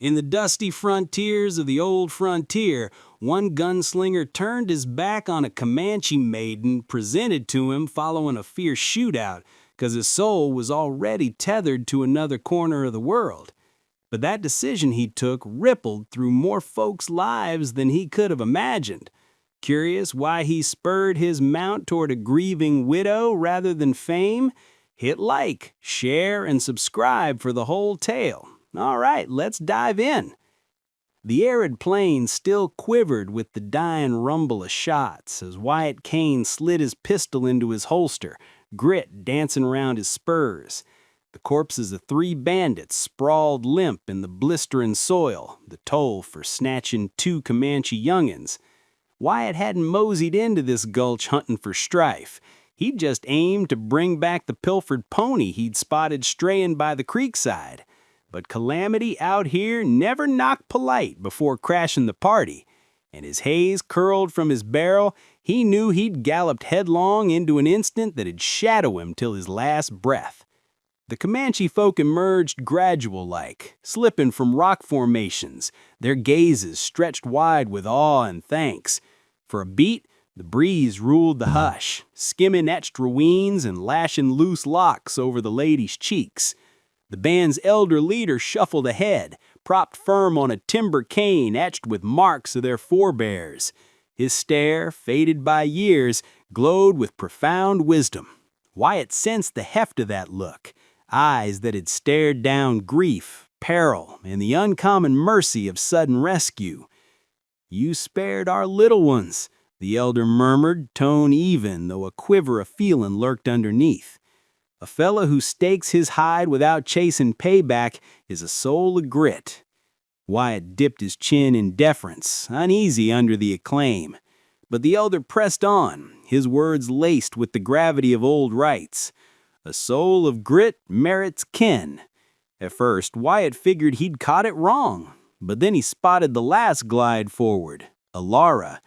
In the dusty frontiers of the old frontier, one gunslinger turned his back on a Comanche maiden presented to him following a fierce shootout, because his soul was already tethered to another corner of the world. But that decision he took rippled through more folks' lives than he could have imagined. Curious why he spurred his mount toward a grieving widow rather than fame? Hit like, share, and subscribe for the whole tale. All right, let's dive in. The arid plain still quivered with the dying rumble of shots as Wyatt Kane slid his pistol into his holster, grit dancing around his spurs. The corpses of 3 bandits sprawled limp in the blistering soil, the toll for snatching 2 Comanche youngins. Wyatt hadn't moseyed into this gulch hunting for strife. He'd just aimed to bring back the pilfered pony he'd spotted straying by the creekside. But calamity out here never knocked polite before crashing the party, and as haze curled from his barrel, he knew he'd galloped headlong into an instant that'd shadow him till his last breath. The Comanche folk emerged gradual-like, slipping from rock formations, their gazes stretched wide with awe and thanks. For a beat, the breeze ruled the hush, skimming etched ravines and lashing loose locks over the ladies' cheeks. The band's elder leader shuffled ahead, propped firm on a timber cane etched with marks of their forebears. His stare, faded by years, glowed with profound wisdom. Wyatt sensed the heft of that look, eyes that had stared down grief, peril, and the uncommon mercy of sudden rescue. "You spared our little ones," the elder murmured, tone even, though a quiver of feeling lurked underneath. A fella who stakes his hide without chasing payback is a soul of grit. Wyatt dipped his chin in deference, uneasy under the acclaim. But the elder pressed on, his words laced with the gravity of old rights. A soul of grit merits kin. At first, Wyatt figured he'd caught it wrong, but then he spotted the last glide forward, Alara.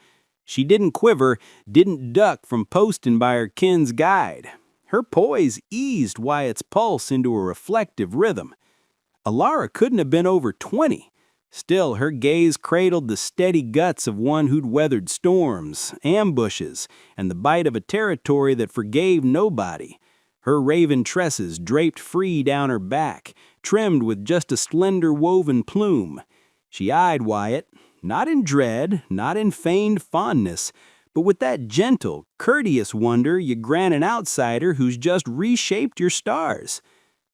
She didn't quiver, didn't duck from posting by her kin's guide. Her poise eased Wyatt's pulse into a reflective rhythm. Alara couldn't have been over 20. Still, her gaze cradled the steady guts of one who'd weathered storms, ambushes, and the bite of a territory that forgave nobody. Her raven tresses draped free down her back, trimmed with just a slender woven plume. She eyed Wyatt, not in dread, not in feigned fondness, but with that gentle, courteous wonder you grant an outsider who's just reshaped your stars.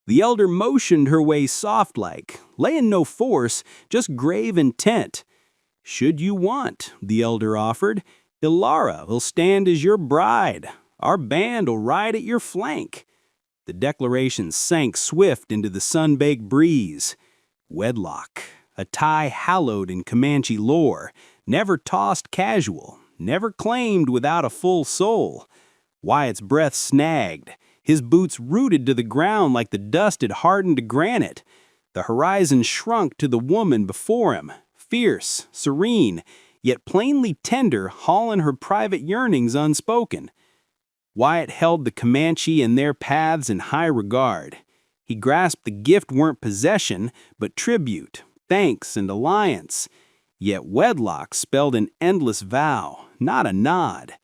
The elder motioned her way soft-like, laying no force, just grave intent. "Should you want," the elder offered, "Ilara will stand as your bride. Our band'll ride at your flank." The declaration sank swift into the sun-baked breeze. Wedlock, a tie hallowed in Comanche lore, never tossed casual, never claimed without a full soul. Wyatt's breath snagged, his boots rooted to the ground like the dust had hardened to granite. The horizon shrunk to the woman before him, fierce, serene, yet plainly tender, hauling her private yearnings unspoken. Wyatt held the Comanche and their paths in high regard. He grasped the gift weren't possession, but tribute, thanks, and alliance. Yet wedlock spelled an endless vow, not a nod.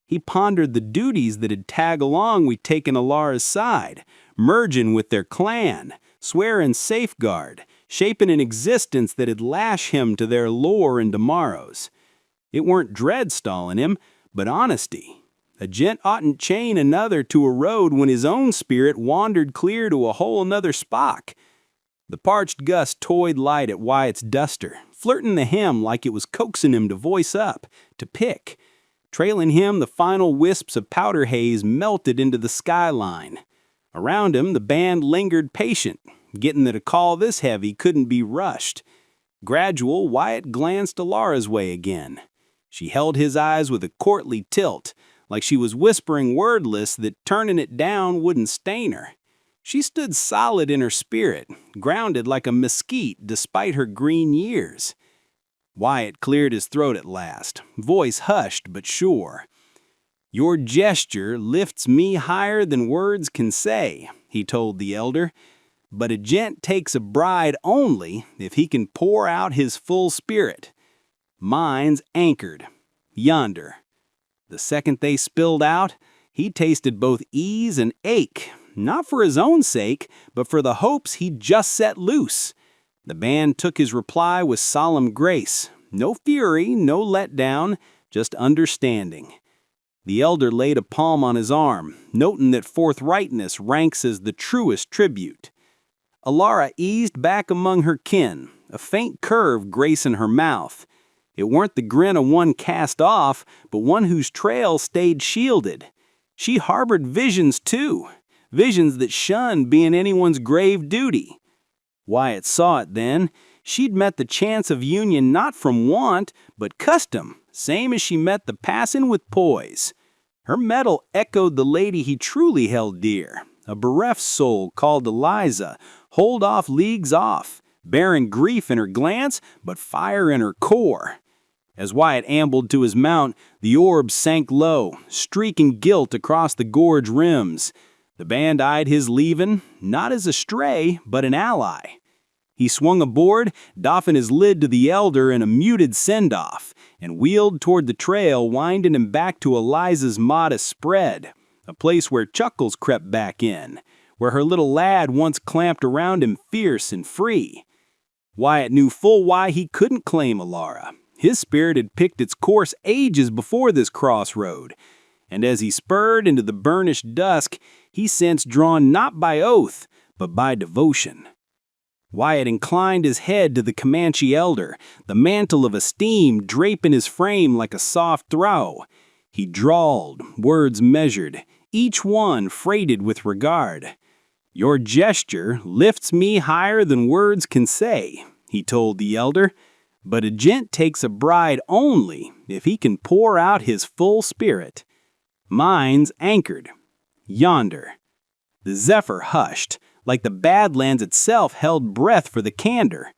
He pondered the duties that'd tag along with taking Alara's side, merging with their clan, swearing safeguard, shaping an existence that'd lash him to their lore and tomorrows. It weren't dread stalling him, but honesty. A gent oughtn't chain another to a road when his own spirit wandered clear to a whole nother spock. The parched gust toyed light at Wyatt's duster, flirting the hem like it was coaxing him to voice up, to pick. Trailing him, the final wisps of powder haze melted into the skyline. Around him, the band lingered patient, getting that a call this heavy couldn't be rushed. Gradual, Wyatt glanced Alara's way again. She held his eyes with a courtly tilt, like she was whispering wordless that turning it down wouldn't stain her. She stood solid in her spirit, grounded like a mesquite despite her green years. Wyatt cleared his throat at last, voice hushed but sure. "Your gesture lifts me higher than words can say," he told the elder. but a gent takes a bride only if he can pour out his full spirit. Mine's anchored, yonder. The second they spilled out, he tasted both ease and ache, not for his own sake, but for the hopes he'd just set loose. The band took his reply with solemn grace. No fury, no letdown, just understanding. The elder laid a palm on his arm, noting that forthrightness ranks as the truest tribute. Alara eased back among her kin, a faint curve gracing her mouth. It weren't the grin of one cast off, but one whose trail stayed shielded. She harbored visions, too, visions that shunned being anyone's grave duty. Wyatt saw it then. She'd met the chance of union not from want, but custom, same as she met the passing with poise. Her mettle echoed the lady he truly held dear, a bereft soul called Eliza, hold off leagues off, bearing grief in her glance, but fire in her core. As Wyatt ambled to his mount, the orb sank low, streaking guilt across the gorge rims. The band eyed his leaving, not as a stray, but an ally. He swung aboard, doffing his lid to the elder in a muted send-off, and wheeled toward the trail, winding him back to Eliza's modest spread, a place where chuckles crept back in, where her little lad once clamped around him fierce and free. Wyatt knew full why he couldn't claim Alara. His spirit had picked its course ages before this crossroad, and as he spurred into the burnished dusk, he sensed drawn not by oath, but by devotion. Wyatt inclined his head to the Comanche elder, the mantle of esteem draping his frame like a soft throw. He drawled, words measured, each one freighted with regard. "Your gesture lifts me higher than words can say," he told the elder, "but a gent takes a bride only if he can pour out his full spirit. Mine's anchored, yonder." The zephyr hushed, like the Badlands itself held breath for the candor.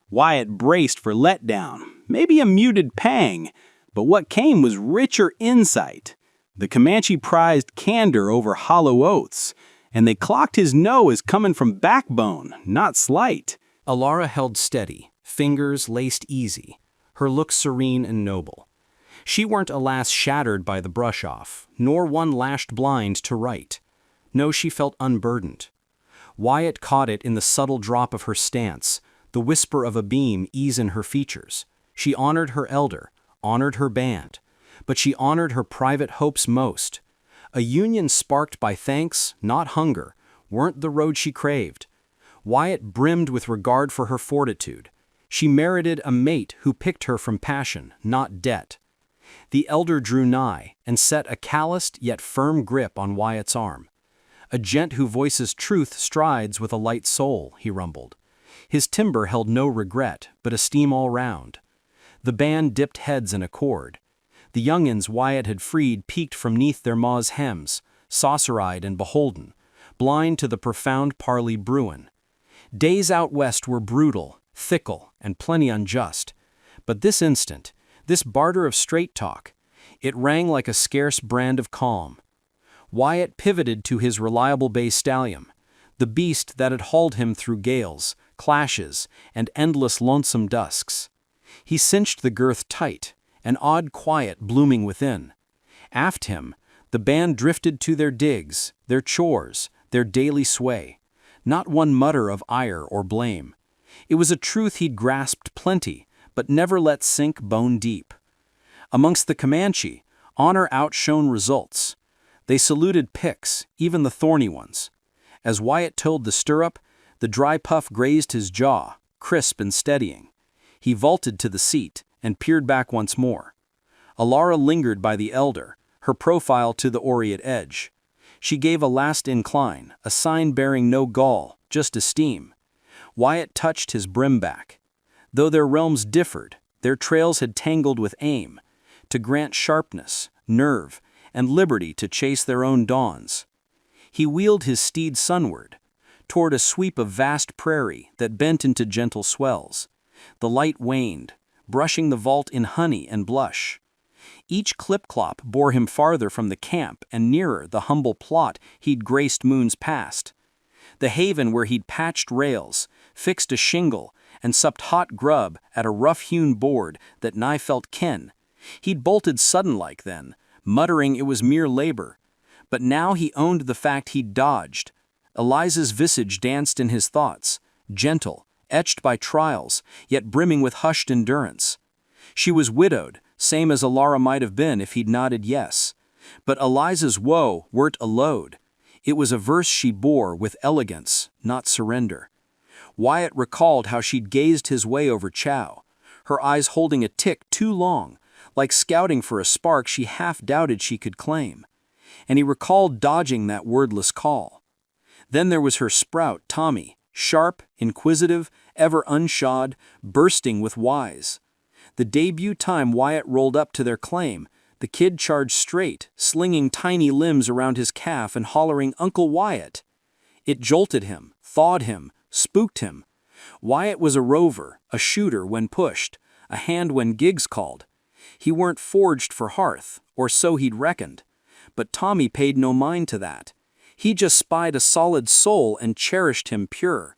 Wyatt braced for letdown, maybe a muted pang, but what came was richer insight. The Comanche prized candor over hollow oaths, and they clocked his no as coming from backbone, not slight. Alara held steady, fingers laced easy, her look serene and noble. She weren't alas shattered by the brush-off, nor one lashed blind to right. No, she felt unburdened. Wyatt caught it in the subtle drop of her stance, the whisper of a beam ease in her features. She honored her elder, honored her band, but she honored her private hopes most. A union sparked by thanks, not hunger, weren't the road she craved. Wyatt brimmed with regard for her fortitude. She merited a mate who picked her from passion, not debt. The elder drew nigh and set a calloused yet firm grip on Wyatt's arm. "A gent who voices truth strides with a light soul," he rumbled. His timbre held no regret, but esteem all round. The band dipped heads in accord. The young'uns Wyatt had freed peeked from 'neath their maws' hems, saucer-eyed and beholden, blind to the profound parley brewin'. Days out west were brutal, fickle, and plenty unjust. But this instant, this barter of straight talk, it rang like a scarce brand of calm. Wyatt pivoted to his reliable bay stallion, the beast that had hauled him through gales, clashes, and endless lonesome dusks. He cinched the girth tight, an odd quiet blooming within. Aft him, the band drifted to their digs, their chores, their daily sway. Not one mutter of ire or blame. It was a truth he'd grasped plenty, but never let sink bone deep. Amongst the Comanche, honor outshone results. They saluted picks, even the thorny ones. As Wyatt toed the stirrup, the dry puff grazed his jaw, crisp and steadying. He vaulted to the seat and peered back once more. Alara lingered by the elder, her profile to the aureate edge. She gave a last incline, a sign bearing no gall, just esteem. Wyatt touched his brim back. Though their realms differed, their trails had tangled with aim, to grant sharpness, nerve, and liberty to chase their own dawns. He wheeled his steed sunward, toward a sweep of vast prairie that bent into gentle swells. The light waned, brushing the vault in honey and blush. Each clip-clop bore him farther from the camp and nearer the humble plot he'd graced moons past. the haven where he'd patched rails, fixed a shingle, and supped hot grub at a rough-hewn board that nigh felt kin. He'd bolted sudden-like then, muttering it was mere labor. But now he owned the fact he'd dodged. Eliza's visage danced in his thoughts, gentle, etched by trials, yet brimming with hushed endurance. She was widowed, same as Alara might have been if he'd nodded yes. But Eliza's woe weren't a load. It was a verse she bore with elegance, not surrender. Wyatt recalled how she'd gazed his way over Chow, her eyes holding a tick too long, like scouting for a spark she half doubted she could claim. And he recalled dodging that wordless call. Then there was her sprout, Tommy, sharp, inquisitive, ever unshod, bursting with wise. The debut time Wyatt rolled up to their claim, the kid charged straight, slinging tiny limbs around his calf and hollering, "Uncle Wyatt!" It jolted him, thawed him, spooked him. Wyatt was a rover, a shooter when pushed, a hand when gigs called. He weren't forged for hearth, or so he'd reckoned. But Tommy paid no mind to that. He just spied a solid soul and cherished him pure.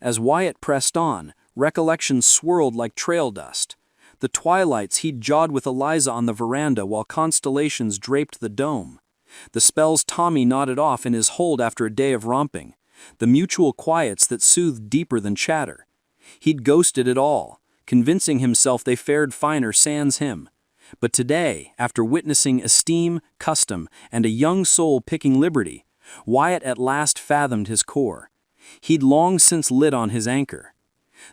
As Wyatt pressed on, recollections swirled like trail dust. The twilights he'd jawed with Eliza on the veranda while constellations draped the dome. The spells Tommy nodded off in his hold after a day of romping. The mutual quiets that soothed deeper than chatter. He'd ghosted it all, convincing himself they fared finer sans him. But today, after witnessing esteem, custom, and a young soul picking liberty, Wyatt at last fathomed his core. He'd long since lit on his anchor.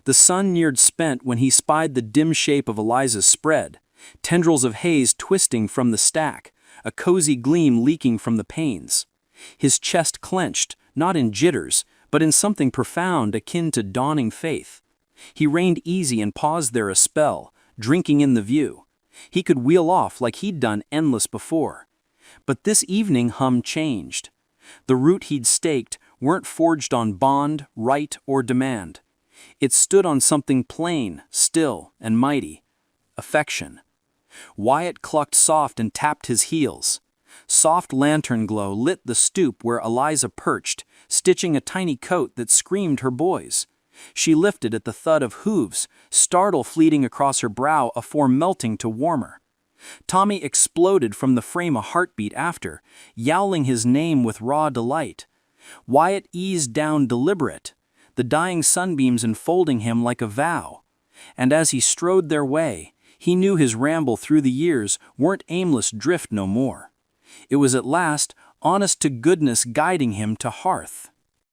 The sun neared spent when he spied the dim shape of Eliza's spread, tendrils of haze twisting from the stack, a cozy gleam leaking from the panes. His chest clenched, not in jitters, but in something profound akin to dawning faith. He reined easy and paused there a spell, drinking in the view. He could wheel off like he'd done endless before. But this evening changed. The route he'd staked weren't forged on bond, right, or demand. It stood on something plain, still, and mighty. Affection. Wyatt clucked soft and tapped his heels. Soft lantern glow lit the stoop where Eliza perched, stitching a tiny coat that screamed her boys. She lifted at the thud of hooves, startle fleeting across her brow afore melting to warmer. Tommy exploded from the frame a heartbeat after, yowling his name with raw delight. Wyatt eased down deliberate, the dying sunbeams enfolding him like a vow. And as he strode their way, he knew his ramble through the years weren't aimless drift no more. It was at last honest to goodness guiding him to hearth.